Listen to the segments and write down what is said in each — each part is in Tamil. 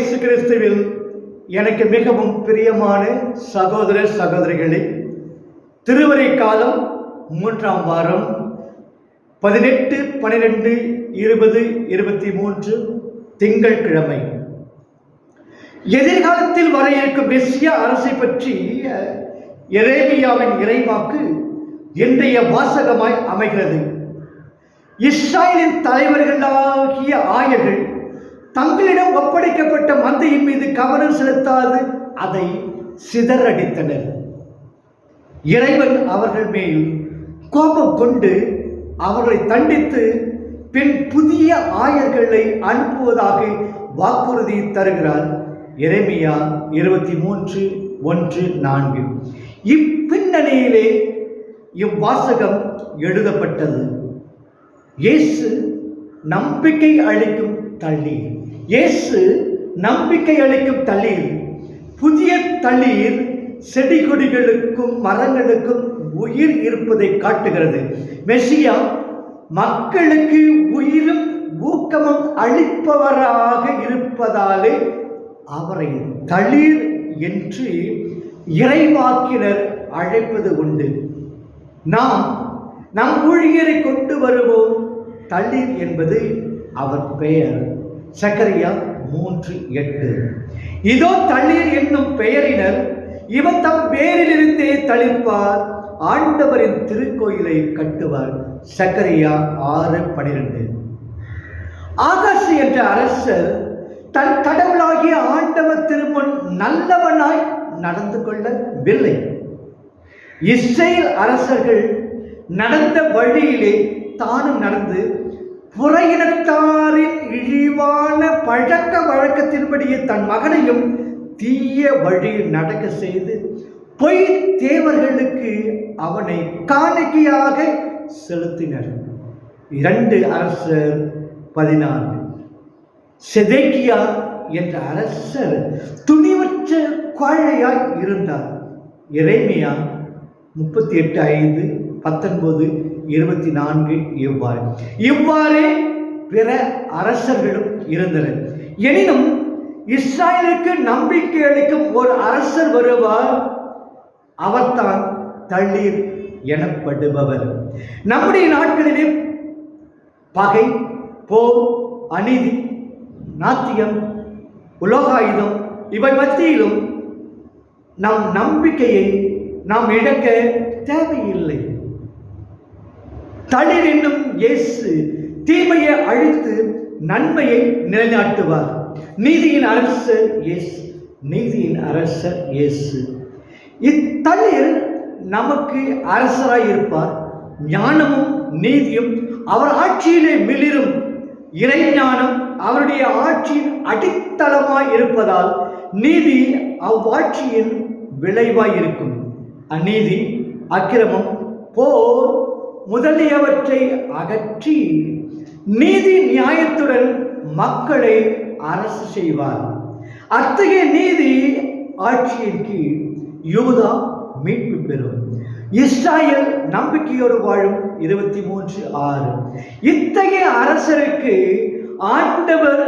இயேசு கிறிஸ்துவில் எனக்கு மிகவும் பிரியமான சகோதர சகோதரிகளே, திருவரை காலம் 3ஆம் வாரம் 18-12-20-23 திங்கட்கிழமை. எதிர்காலத்தில் வர இருக்கும் மெசியா அரசை பற்றி எரேமியாவின் இறைவாக்கு இன்றைய வாசகமாய் அமைகிறது. இஸ்ராயலின் தலைவர்களாகிய ஆயர்கள் தங்களிடம் ஒப்படைக்கப்பட்ட மந்தையின் மீது கவனம் செலுத்தாது அதை சிதறடித்தனர். இறைவன் அவர்கள் மேல் கோபம் கொண்டு அவர்களை தண்டித்து பின் புதிய ஆயர்களை அனுப்புவதாக வாக்குறுதி தருகிறார். எரேமியா 23:1-4. இப்பின்னணியிலே இவ்வாசகம் எழுதப்பட்டது. இயேசு நம்பிக்கை அளிக்கும் தண்ணீர். இயேசு நம்பிக்கை அளிக்கும் தண்ணீர். புதிய தண்ணீர் செடி கொடிகளுக்கும் மரங்களுக்கும் உயிர் இருப்பதை காட்டுகிறது. மெசியா மக்களுக்கு உயிரும் ஊக்கமும் அளிப்பவராக இருப்பதாலே அவரை தளிர் என்று இறைவாக்கினர் அழைப்பது உண்டு. நாம் நம் ஊழியரை கொண்டு வருவோம். தளிர் என்பது அவர் பெயர். சக்கரியா 3:8. இதோ தளிர் என்னும் பெயரினர், இவர் தம் வேரிலிருந்தே தளிர்ப்பார், ஆண்டவரின் திருக்கோயிலை கட்டுவார். சக்கரியா 6:12. ஆகாசு என்ற அரசர் தன் கடவுளாகிய ஆண்டவர் திருமுன் நல்லவனாய் நடந்து கொள்ளவில்லை. இஸ்ரேல் அரசர்கள் நடந்த வழியிலே தானும் நடந்து புற இனத்தாரின் இழிவான பழக்க வழக்கத்தின்படியே தன் மகனையும் தீய வழியில் நடக்க செய்து பொய் தேவர்களுக்கு அவனை காணிக்கையாக செலுத்தினர். 2 அரசர் 14. செதேக்கியா என்ற அரசர் துணிவற்ற கோழையாய் இருந்தார். எரேமியா 38:5-19-24. இவ்வாறே பிற அரசர்களும் இருந்தனர். எனினும் இஸ்ராயலுக்கு நம்பிக்கை அளிக்கும் ஒரு அரசர் வருவார். அவர்தான் தளிர் எனப்படுபவர். நம்முடைய நாட்களிலே பகை, போர், அநீதி, நாத்தியம், உலோகாயுதம் இவை மத்தியிலும் நம் நம்பிக்கையை நாம் இழக்க தேவையில்லை. தளிர் என்னும் இயேசு தீமையை அழித்து நன்மையை நிலைநாட்டுவார். நீதியின் அரசர் இயேசு. நீதியின் அரசர் இயேசு. இத்தளிர் நமக்கு அரசராய் இருப்பார். ஞானமும் நீதியும் அவர் ஆட்சியிலே மிளிரும். இறைஞானம் அவருடைய ஆட்சியின் அடித்தளமாய் இருப்பதால் நீதி அவ்வாட்சியின் விளைவாய் இருக்கும். அநீதி, அக்கிரமம், போர் முதலியவற்றை அகற்றி நீதி நியாயத்துடன் மக்களை அரசு செய்வார். அத்தகைய நீதி ஆட்சியின் கீழ் யூதா மீட்பு பெறும். இஸ்ராயல் நம்பிக்கையோடு வாழும். 23:6. இத்தகைய அரசருக்கு ஆண்டவர்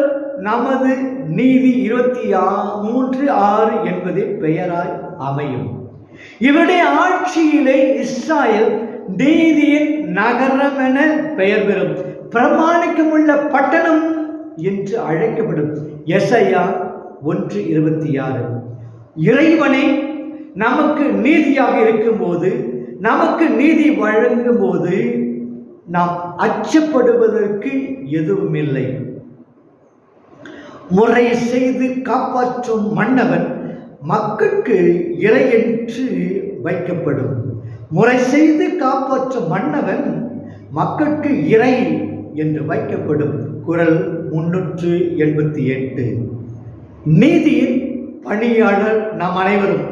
நமது நீதி 23:6 என்பது பெயராய் அமையும். இவருடைய ஆட்சியிலே இஸ்ராயல் நீதியின் நகரம் என பெயர் பெறும். பிரமாணிக்கமுள்ள பட்டணம் என்று அழைக்கப்படும். எசாயா 1:26. இறைவனை நமக்கு நீதியாக இருக்கும்போது, நமக்கு நீதி வழங்கும் போது நாம் அச்சப்படுவதற்கு எதுவும் இல்லை. முறை செய்து காப்பாற்றும் மன்னவன் மக்களுக்கு இறை என்று வைக்கப்படும். முறை செய்து காப்பாற்றும் மன்னவன் மக்களுக்கு இறை என்று வைக்கப்படும். குறள் 388. நீதியின் பணியாளர் நாம் அனைவரும்.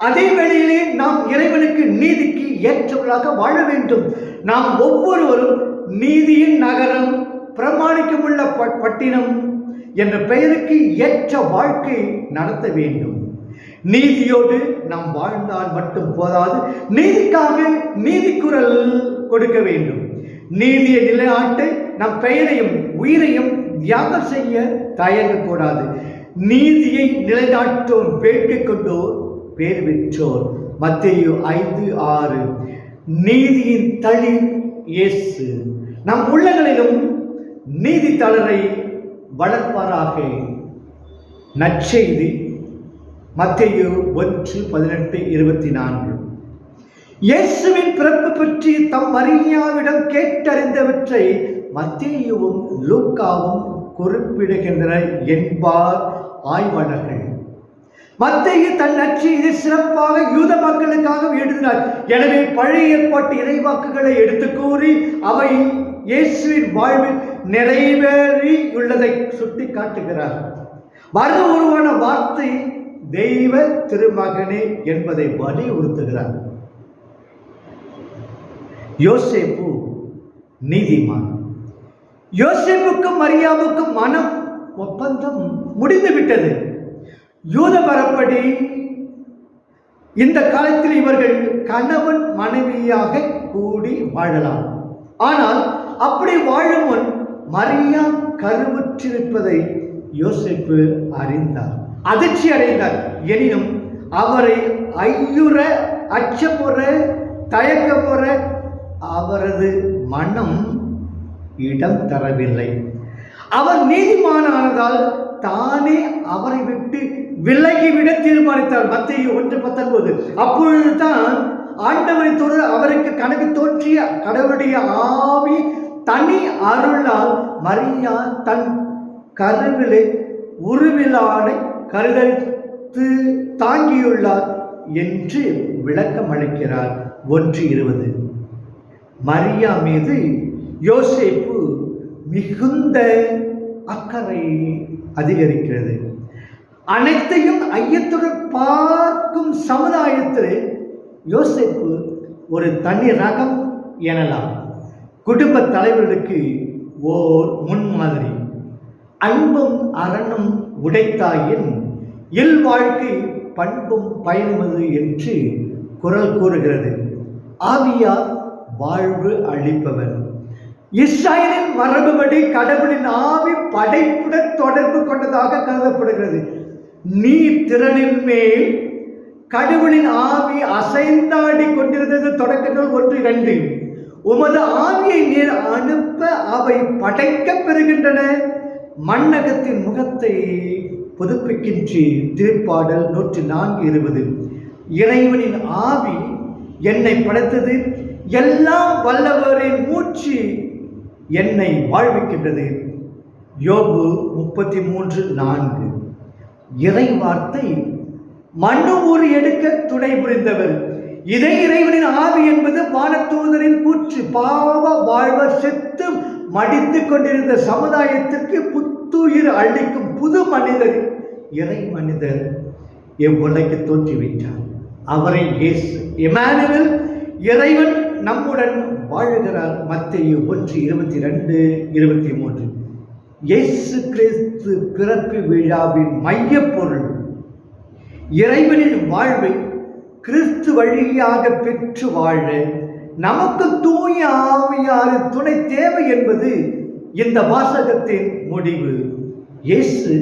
அதே வேளையிலே நாம் இறைவனுக்கு நீதிக்கு ஏற்றவர்களாக வாழ வேண்டும். நாம் ஒவ்வொருவரும் நீதியின் நகரம், பிரமாணிக்கமுள்ள பட்டினம் என்ற பெயருக்கு ஏற்ற வாழ்க்கை நடத்த வேண்டும். நீதியோடு நாம் வாழ்ந்தால் மட்டும் போதாது, நீதிக்காக நீதிக்குரல் கொடுக்க வேண்டும். நீதியை நிலைநாட்ட நம் பெயரையும் உயிரையும் தியாகம் செய்ய தயங்கக்கூடாது. நீதியை நிலைநாட்டும் வேட்கை கொண்டோர் பேர் பெற்றோர். மத்தேயு 5:6. நீதியின் தளிர் இயேசு நம் உள்ளங்களிலும் நீதி தளரை வளர்ப்பாராக. நற்செய்தி மத்தேயு 1:18-24. இயேசுவின் பிறப்பு பற்றி தம் மரியாவிடம் கேட்டறிந்தவற்றை மத்தேயுவும் லூக்காவும் குறிப்பிடுகின்றனர் என்பார் ஆய்வாளர்கள். மத்தேயு தன் நற்செய்தியை சிறப்பாக யூத மக்களுக்காக எழுதினார். எனவே பழைய ஏற்பாட்டு இறைவாக்குகளை எடுத்து கூறி அவை இயேசுவின் வாழ்வில் நிறைவேறியுள்ளதை சுட்டி காட்டுகிறார். மறு உருவான வார்த்தை தெய்வ திருமகனே என்பதை வலியுறுத்துகிறார். யோசேப்பு நீதிமான். யோசேப்புக்கும் மரியாவுக்கும் மனம் ஒப்பந்தம் முடிந்துவிட்டது. யூத மரப்படி இந்த காலத்தில் இவர்கள் கணவன் மனைவியாக கூடி வாழலாம். ஆனால் அப்படி வாழும் முன் மரியா கருவுற்றிருப்பதை யோசேப்பு அறிந்தார், அதிர்ச்சி அடைந்தார். எனினும் அவரை ஐயுற, அச்சமுற, தயக்கமுற அவரது மனம் இடம் தரவில்லை. அவர் நீதிமானானதால் தானே அவரை விட்டு விலகிவிட தீர்மானித்தார். மத்தேயு 1:19. அப்பொழுதுதான் ஆண்டவரின் தூதர் அவருக்கு கனவில் தோன்றிய கடவுளுடைய ஆவி தனி அருளால் மரியா தன் கருவிலே உருவிலானை கருதரித்து தாங்கியுள்ளார் என்று விளக்கம் அளிக்கிறார். 1:20. மரியா மீது யோசேப்பு மிகுந்த அக்கறை அதிகரிக்கிறது. அனைத்தையும் ஐயத்துடன் பார்க்கும் சமுதாயத்தில் யோசேப்பு ஒரு தனி ரகம் எனலாம். குடும்ப தலைவர்களுக்கு ஓர் முன்மாதிரி. அன்பும் அரணும் உடைத்தாயின் இல் வாழ்க்கை பண்பும் பயனுமது என்று குரல் கூறுகிறது. ஆவியார் வாழ்வு அளிப்பவர். இஸ்ராயலின் மரபுபடி கடவுளின் ஆவி படைப்புடன் தொடர்பு கொண்டதாக கருதப்படுகிறது. நீர் திறனின் மேல் கடவுளின் ஆவி அசைந்தாடி கொண்டிருந்தது. தொடக்கங்கள் 1:2. உமது ஆவியை நீர் அனுப்ப அவை படைக்க பெறுகின்றன. மண்ணகத்தின் முகத்தை புதுப்பிக்கின்றீர். திருப்பாடல் 104:20. இறைவனின் ஆவி என்னை படைத்தது. எல்லாம் வல்லவரின் மூச்சு என்னை வாழ்விக்கின்றது. யோபு 33:4. இறை வார்த்தை மண்ணு ஊறி எடுக்க துணை புரிந்தவர். இதை இறைவனின் ஆவி என்பது வானதூதரின் கூற்று. பாவ வாழ்வர் செத்து மடித்து கொண்டிருந்த சமுதாயத்திற்கு புத்துயிர் அளிக்கும் புது மனிதர், இறை மனிதர் இவ்வுலகை தோற்றிவிட்டார். அவரை இயேசு இம்மானுவேல், இறைவன் நம்முடன் வாழுகிறார். மத்தேயு 1:22-23. இயேசு கிறிஸ்து பிறப்பு விழாவின் மையப்பொருள். இறைவனின் வாழ்வை கிறிஸ்து வழியாக பெற்று வாழ நமக்கு தூய ஆவியாரின் துணை தேவை என்பது இந்த வாசகத்தின் முடிவு. இயேசு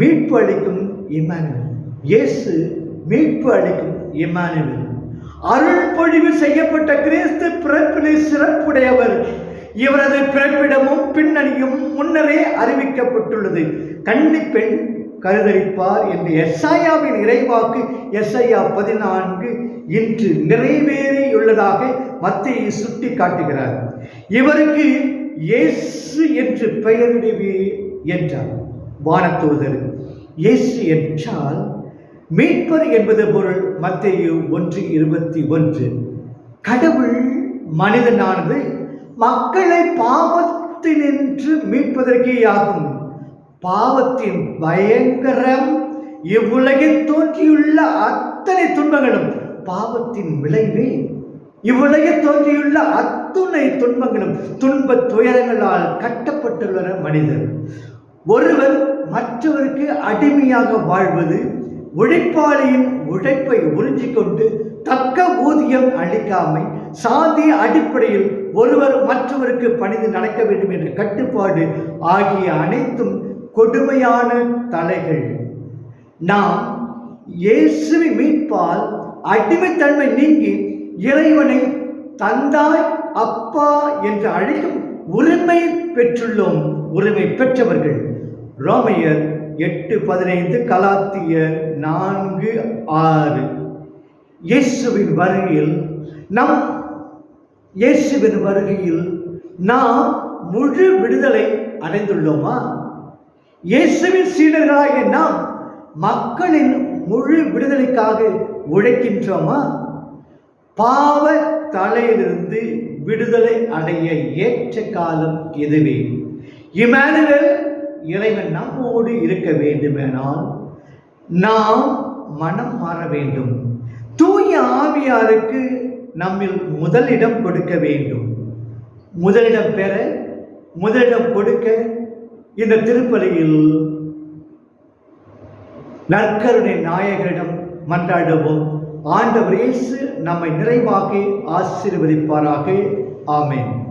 மீட்பு அளிக்கும் இம்மானுவேல். இயேசு மீட்பு அளிக்கும் இம்மானுவேல். அருள் பொழிவு செய்யப்பட்ட கிறிஸ்து பிறப்பிலே சிறப்புடையவர். இவரது பிறப்பிடமும் பின்னணியும் முன்னரே அறிவிக்கப்பட்டுள்ளது. கன்னிப்பெண் கருதரிப்பார் என்று எசாயாவின் இறைவாக்கு எசாயா 14 இன்று நிறைவேறியுள்ளதாக மத்தேயு சுட்டி காட்டுகிறார். இவருக்கு இயேசு என்று பெயரிடுவீர் என்றார் வானதூதர். இயேசு என்றால் மீட்பர் என்பது பொருள். மத்தேயு 1:21. கடவுள் மனிதனானது மக்களை பாவத்தினின்று மீட்பதற்கே ஆகும். பாவத்தின் பயங்கரம் இவ்வுலகில் தோன்றியுள்ள அத்தனை துன்பங்களும், பாவத்தின் விளைவே இவ்வுலகில் தோன்றியுள்ள அத்துணை துன்பங்களும், துன்ப துயரங்களால் கட்டப்பட்டுள்ள மனிதர். ஒருவர் மற்றவருக்கு அடிமையாக வாழ்வது, உழைப்பாளியின் உழைப்பை உறிஞ்சிக்கொண்டு தக்க ஊதியம் அளிக்காமை, சாதி அடிப்படையில் ஒருவர் மற்றவருக்கு பணிந்து நடக்க வேண்டும் என்ற கட்டுப்பாடு ஆகிய அனைத்தும் கொடுமையான தலைகள். நாம் இயேசுவின் மீட்பால் அடிமைத்தன்மை நீங்கி இறைவனை தந்தாய் அப்பா என்று அழைக்கும் உரிமை பெற்றுள்ளோம், உரிமை பெற்றவர்கள். ரோமையர் 8:15, கலாத்தியர் 4:6. இயேசுவின் வருகையில் நாம் முழு விடுதலை அடைந்துள்ளோமா? இயேசுவின் சீடர்களாகிய நாம் மக்களின் முழு விடுதலைக்காக உழைக்கின்றோமா? பாவ தலையிலிருந்து விடுதலை அடைய ஏற்ற காலம் இதுவே. இம்மானுவேல், இறைவன் நம்மோடு இருக்க வேண்டுமானால் நாம் மனம் மாற வேண்டும். தூய ஆவியாருக்கு நம்மில் முதலிடம் கொடுக்க வேண்டும். முதலிடம் பெற, முதலிடம் கொடுக்க இந்த திருப்பலியில் நற்கருணை நாயகரிடம் மன்றாடுவோம். ஆண்டவர் இயேசு நம்மை நிறைவாக ஆசீர்வதிப்பாராக. ஆமென்.